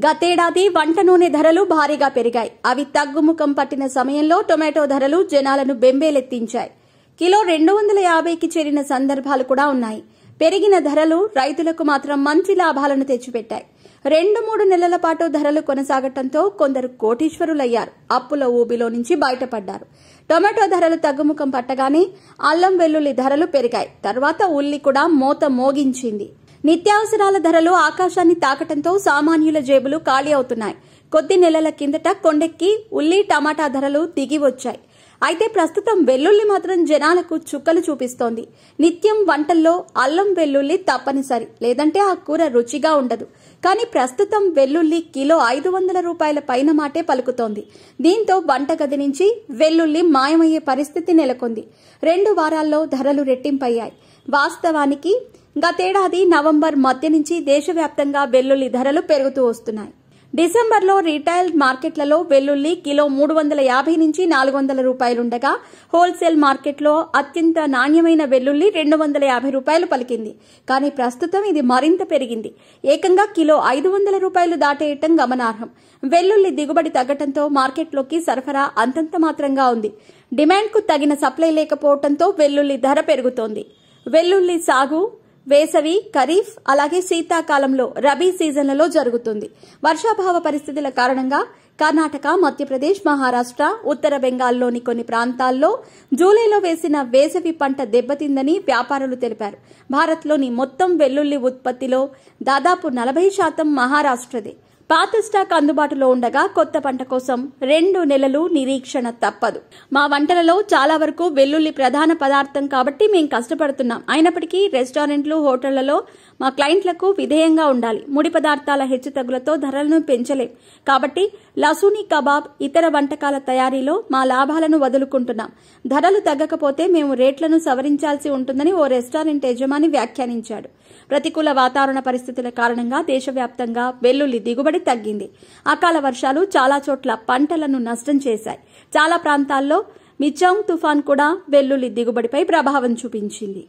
గతేడాది వంట నూనె ధరలు భారీగా పెరిగాయి. అవి తగ్గుముఖం పట్టిన సమయంలో టొమాటో ధరలు జనాలను బెంబేలెత్తించాయి. కిలో 250కి చేరిన సందర్భాలు కూడా ఉన్నాయి. పెరిగిన ధరలు రైతులకు మాత్రం మంచి లాభాలను తెచ్చిపెట్టాయి. 2-3 నెలల పాటు ధరలు కొనసాగటంతో కొందరు కోటీశ్వరులయ్యారు. అప్పుల ఊబిలో నుంచి బయటపడ్డారు. టొమాటో ధరలు తగ్గుముఖం పట్టగానే అల్లం వెల్లుల్లి ధరలు పెరిగాయి. తర్వాత ఉల్లి కూడా మోత మోగించింది. నిత్యావసరాల ధరలు ఆకాశాన్ని తాకటంతో సామాన్యుల జేబులు ఖాళీ అవుతున్నాయి. కొద్ది నెలల కిందట కొండెక్కి ఉల్లి టమాటా ధరలు దిగి వచ్చాయి. అయితే ప్రస్తుతం వెల్లుల్లి మాత్రం జనాలకు చుక్కలు చూపిస్తోంది. నిత్యం వంటల్లో అల్లం వెల్లుల్లి తప్పనిసరి, లేదంటే ఆ కూర రుచిగా ఉండదు. కానీ ప్రస్తుతం వెల్లుల్లి కిలో 500 రూపాయల పైన మాటే పలుకుతోంది. దీంతో వంటగది నుంచి వెల్లుల్లి మాయమయ్యే పరిస్థితి నెలకొంది. 2 వారాల్లో ధరలు రెట్టింపయ్యాయి. వాస్తవానికి గతేడాది నవంబర్ మధ్య నుంచి దేశవ్యాప్తంగా వెల్లుల్లి ధరలు పెరుగుతూ వస్తున్నాయి. డిసెంబర్లో రీటైల్ మార్కెట్లలో వెల్లుల్లి కిలో 350 నుంచి 400 రూపాయలుండగా హోల్సేల్ మార్కెట్లో అత్యంత నాణ్యమైన వెల్లుల్లి 250 రూపాయలు పలికింది. కానీ ప్రస్తుతం ఇది మరింత పెరిగింది. ఏకంగా కిలో 500 రూపాయలు దాటేయటం గమనార్హం. వెల్లుల్లి దిగుబడి తగ్గటంతో మార్కెట్లోకి సరఫరా అంతంత మాత్రంగా ఉంది. డిమాండ్కు తగిన సప్లై లేకపోవడంతో వెల్లుల్లి ధర పెరుగుతోంది. వెల్లుల్లి సాగు వేసవి, ఖరీఫ్ అలాగే శీతాకాలంలో రబీ సీజన్లలో జరుగుతుంది. వర్షాభావ పరిస్థితుల కారణంగా కర్ణాటక, మధ్యప్రదేశ్, మహారాష్ట్ర, ఉత్తర బెంగాల్లోని కొన్ని ప్రాంతాల్లో జూలైలో వేసిన వేసవి పంట దెబ్బతిందని వ్యాపారులు తెలిపారు. భారత్లోని మొత్తం వెల్లుల్లి ఉత్పత్తిలో దాదాపు 40% మహారాష్ట్రదే. పాత స్టాక్ అందుబాటులో ఉండగా కొత్త పంట కోసం 2 నెలలు నిరీక్షణ తప్పదు. మా వంటలలో చాలా వరకు వెల్లుల్లి ప్రధాన పదార్థం కాబట్టి మేం కష్టపడుతున్నాం. అయినప్పటికీ రెస్టారెంట్లు, హోటళ్లలో మా క్లయింట్లకు విధేయంగా ఉండాలి. ముడి పదార్థాల హెచ్చుతగ్గులతో ధరలను పెంచలేం. కాబట్టి లసూని కబాబ్, ఇతర వంటకాల తయారీలో మా లాభాలను వదులుకుంటున్నాం. ధరలు తగ్గకపోతే మేము రేట్లను సవరించాల్సి ఉంటుందని ఓ రెస్టారెంట్ యజమాని వ్యాఖ్యానించాడు. ప్రతికూల వాతావరణ పరిస్థితుల కారణంగా దేశవ్యాప్తంగా వెల్లుల్లి దిగుబడి తగ్గింది. అకాల వర్షాలు చాలా చోట్ల పంటలను నష్టం చేశాయి. చాలా ప్రాంతాల్లో మిచాంగ్ తుఫాన్ కూడా వెల్లుల్లి దిగుబడిపై ప్రభావం చూపించింది.